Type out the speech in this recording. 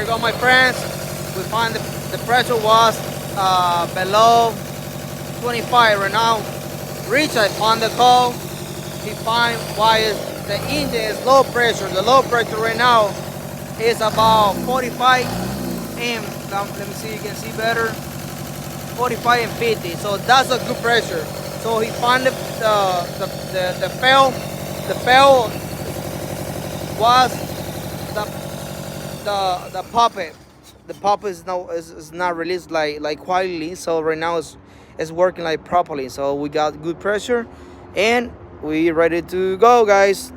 There you go, my friends. We find the pressure was below 25 right now. Richard found the call. He find why is the engine is low pressure. The low pressure right now is about 45 and let me see, you can see better. 45 and 50. So that's a good pressure. So he found the fail. The fail was the the puppet. The puppet is not released like quietly. So right now it's working like properly. So we got good pressure, and we ready to go, guys.